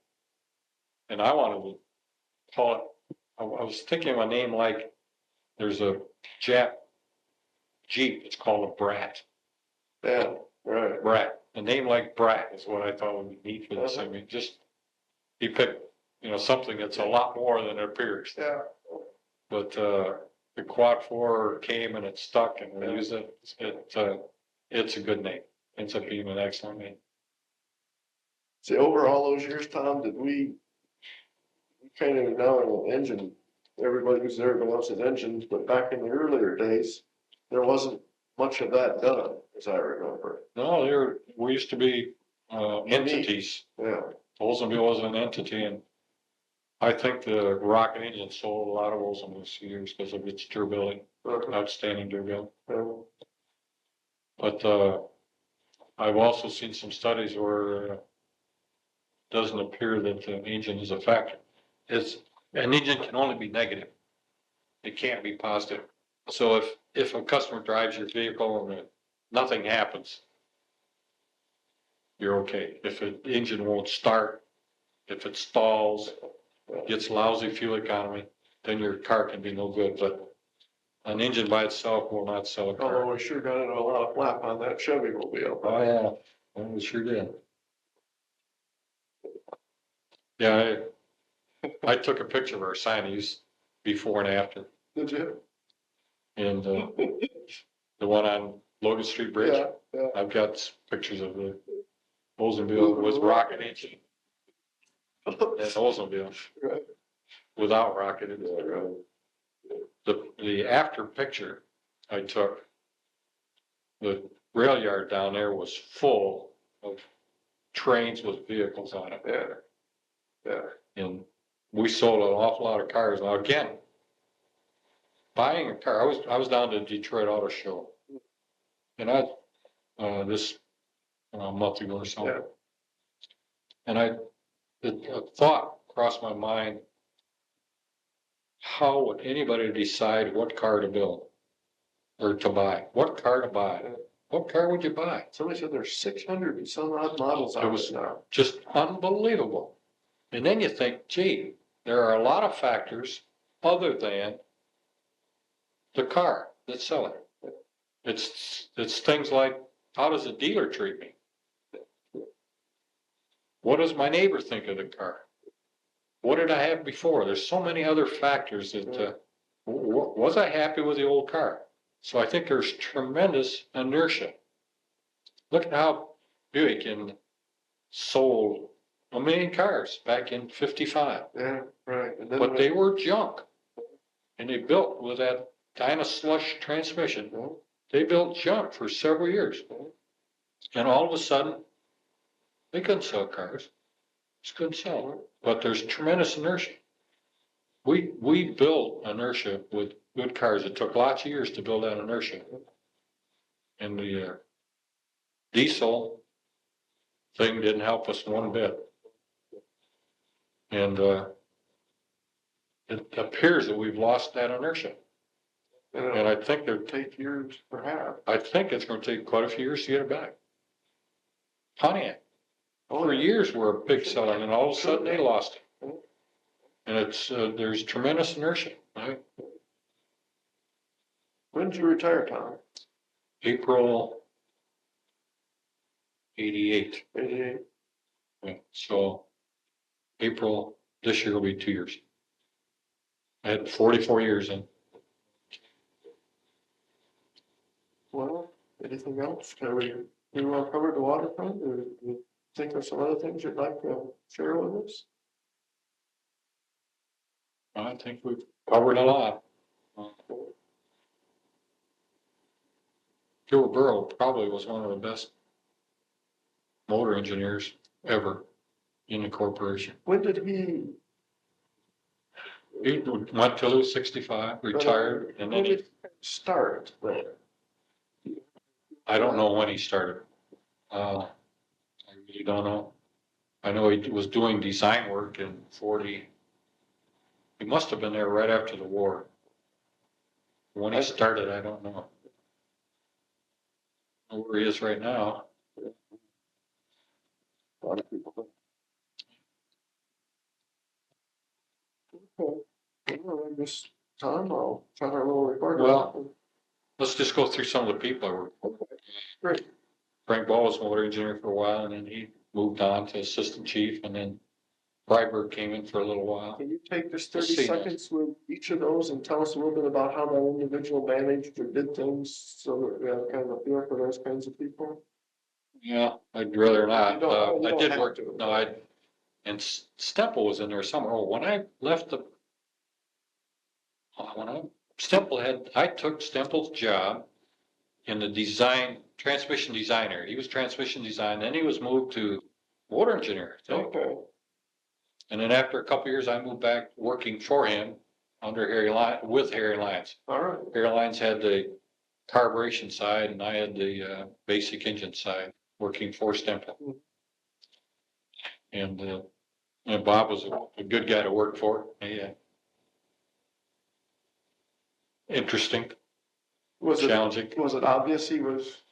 And I wanted to call it, I was thinking of a name like, there's a Jap Jeep, it's called a Brat. Yeah, right. Brat. A name like Brat is what I thought would be neat for this. I mean, just, he picked, something that's a lot more than it appears. Yeah. But, the quad four came and it stuck and we used it. It's a good name. Ends up being an excellent name. See, over all those years, Tom, did we kind of know an engine, everybody uses everybody else's engines, but back in the earlier days, there wasn't much of that done, as I remember. No, we used to be, entities. Yeah. Oldsmobile was an entity, and I think the rocket engine sold a lot of Oldsmobiles years because of its durability, outstanding durability. But I've also seen some studies where it doesn't appear that the engine is a factor. An engine can only be negative. It can't be positive. So if a customer drives your vehicle and nothing happens, you're okay. If the engine won't start, if it stalls, gets lousy fuel economy, then your car can be no good. But an engine by itself will not sell a car. Oh, we sure got into a lot of flap on that Chevy mobile. Oh, yeah. Well, we sure did. Yeah, I took a picture of our sign before and after. Did you? And the one on Logan Street Bridge. Yeah. I've got pictures of the Oldsmobile with rocket engine. And Oldsmobile Right. without rocket engine. Yeah, right. The after picture I took, the rail yard down there was full of trains with vehicles on it. Yeah. Yeah. And we sold an awful lot of cars. Now again, buying a car, I was down to Detroit Auto Show, and this a month ago or so, Yeah. and a thought crossed my mind: how would anybody decide what car to build or to buy? What car to buy? What car would you buy? Somebody said there's 600 and some odd models out there now. Just unbelievable. And then you think, gee, there are a lot of factors other than the car that's selling. It's things like, how does the dealer treat me? What does my neighbor think of the car? What did I have before? There's so many other factors that, was I happy with the old car? So I think there's tremendous inertia. Look at how Buick sold 1 million cars back in '55. Yeah, right. And then But they were junk. And they built with that Dynaslush transmission. They built junk for several years. And all of a sudden, they couldn't sell cars. Just couldn't sell. But there's tremendous inertia. We built inertia with good cars. It took lots of years to build that inertia. And the diesel thing didn't help us one bit. And it appears that we've lost that inertia. And I think it'll take years, perhaps. I think it's going to take quite a few years to get it back. Pontiac. For years we're a big seller, and all of a sudden they lost it. And there's tremendous inertia. Right? When did you retire, Tom? April 88. 88. Yeah, so April this year will be 2 years. I had 44 years in. Well, anything else? Can we cover the waterfront, or do you think of some other things you'd like to share with us? I think we've covered a lot. Gilbert Burrow probably was one of the best motor engineers ever in the corporation. When did he? He went till he was 65, retired, and then he started there. I don't know when he started. I really don't know. I know he was doing design work in 40. He must have been there right after the war. When he started, I don't know. I don't know where he is right now. A lot of people don't. Okay. Well, I guess, Tom, I'll try our little recorder. Well, let's just go through some of the people I worked for. Great. Frank Ball was motor engineer for a while, and then he moved on to assistant chief, and then Freiberg came in for a little while. Can you take just Let's 30 see. seconds with each of those and tell us a little bit about how that individual managed or did things so that we have kind of a feel for those kinds of people? Yeah, I'd rather not. You don't I did have work, to. no, and Stemple was in there somewhere. Oh, when I left I took Stemple's job in the transmission designer. He was transmission design, then he was moved to motor engineer. Okay. And then after a couple of years, I moved back working for him with Harry Lyons. All right. Harry Lyons had the carburation side and I had the basic engine side working for Stemple. And Bob was a good guy to work for. Yeah. Interesting, challenging. Was it obvious he was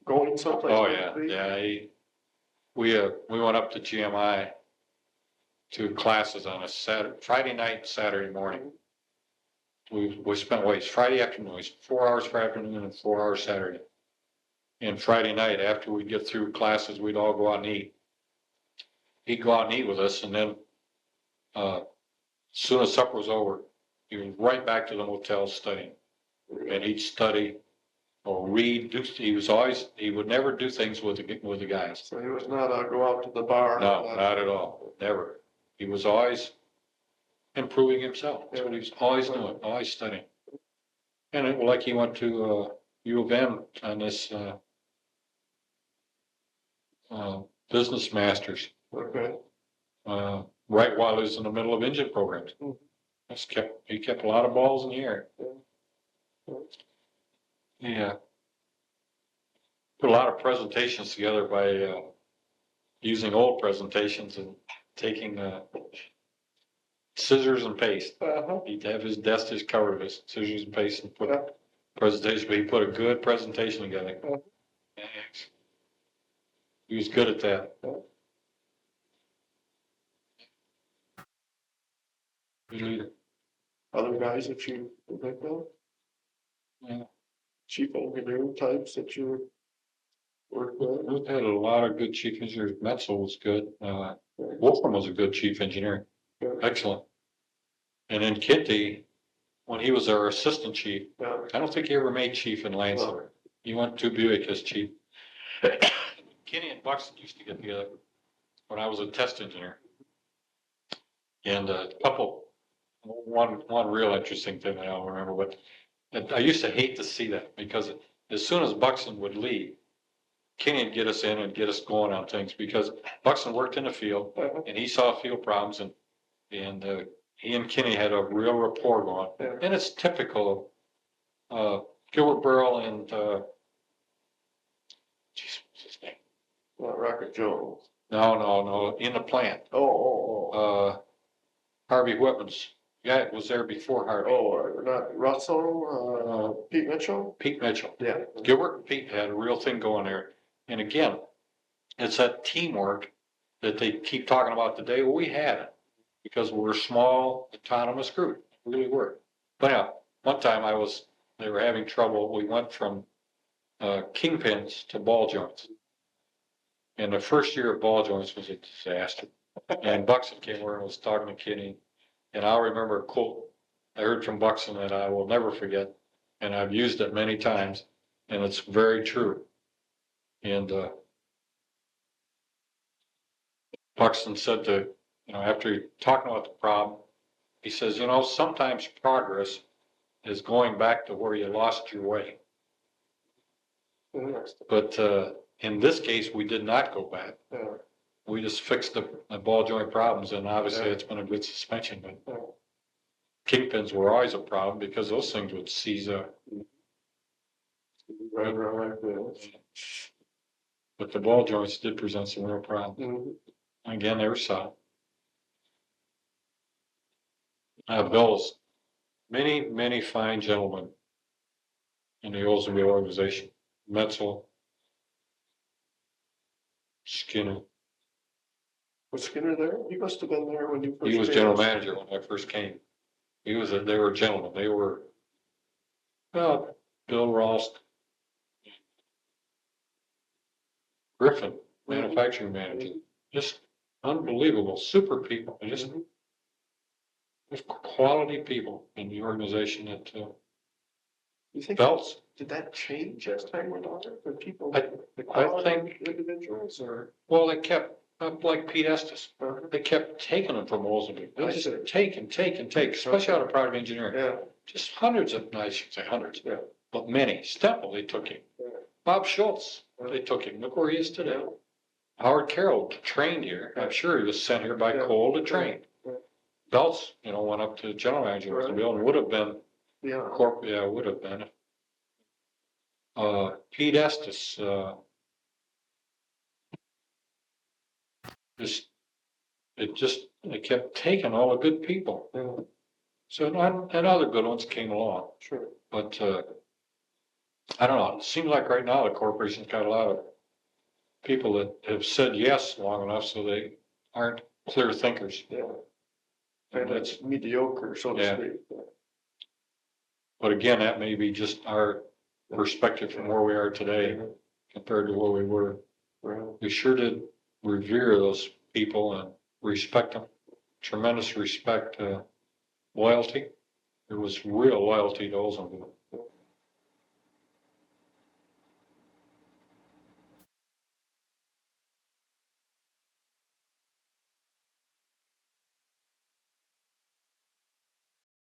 going someplace? Oh yeah, yeah. We went up to GMI to classes on a Friday night, Saturday morning. We spent Friday afternoon, 4 hours Friday afternoon and 4 hours Saturday. And Friday night, after we'd get through classes, we'd all go out and eat. He'd go out and eat with us, and then as soon as supper was over, he was right back to the motel studying. And he'd study or read. He would never do things with the guys. So he was not go out to the bar. No, not at all. Never. He was always improving himself. That's what he was always doing, always studying. And like he went to U of M on this business masters. Okay. Right while he was in the middle of engine programs. He kept a lot of balls in the air. Yeah. Put a lot of presentations together by using old presentations and taking scissors and paste. He'd have his desk just covered with scissors and paste and put presentation, but he put a good presentation together. He was good at that. Good leader. Other guys that you think of? Yeah. Chief engineer types that you work with? We've had a lot of good chief engineers. Metzel was good. Wolfram was a good chief engineer. Excellent. And then Kitty, when he was our assistant chief, I don't think he ever made chief in Lansing. He went to Buick as chief. Kenny and Buxton used to get together when I was a test engineer. And one real interesting thing I don't remember, but I used to hate to see that because as soon as Buxton would leave, Kenny would get us in and get us going on things because Buxton worked in the field and he saw field problems and he and Kenny had a real rapport going. And it's typical of Gilbert Burrell and what's his name? Rocket Jones. No, in the plant. Harvey Whitman's guy was there before Harvey. Not Russell, Pete Mitchell? Pete Mitchell. Yeah. Gilbert and Pete had a real thing going there. And again, it's that teamwork that they keep talking about today. Well, we had it because we're a small, autonomous group. We really were. But yeah, one time they were having trouble. We went from kingpins to ball joints. And the first year of ball joints was a disaster. And Buxton came over and was talking to Kenny. And I'll remember a quote I heard from Buxton that I will never forget. And I've used it many times. And it's very true. And Buxton said after talking about the problem, he says, sometimes progress is going back to where you lost your way. But in this case, we did not go back. We just fixed the ball joint problems, and obviously it's been a good suspension. But kingpins were always a problem because those things would seize up. Right like that. But the ball joints did present some real problems. Again, they were solid. Bill's many fine gentlemen in the Oldsmobile organization. Metzel, Skinner. Was Skinner there? He must have been there when you first He was came. general manager when I first came. They were gentlemen. They were, well, Bill Ross, Griffin, manufacturing manager. Just unbelievable, super people. Just quality people in the organization that You think belts. did that change as time went on? The people, I the quality think- of individuals, or Well, they kept, like Pete Estes, they kept taking them from Oldsmobile. They just take, especially out of product engineering. yeah, Just hundreds of, no, I shouldn't say hundreds, yeah, but many. Stempel, they took him. yeah. Bob Schultz, they took him. Look where he is today. Howard Carroll trained here. I'm sure he was sent here by Cole to train. Belts, went up to general manager of the bill and would have been Yeah. would have been. Pete Estes, they kept taking all the good people. Yeah. So, and other good ones came along. Sure. But, I don't know, it seems like right now the corporation's got a lot of people that have said yes long enough so they aren't clear thinkers. Yeah. And And it's mediocre, so to Yeah. speak. But again, that may be just our perspective from where we are today compared to where we were. Right. We sure did revere those people and respect them. Tremendous respect, loyalty. There was real loyalty to Oldsmobile.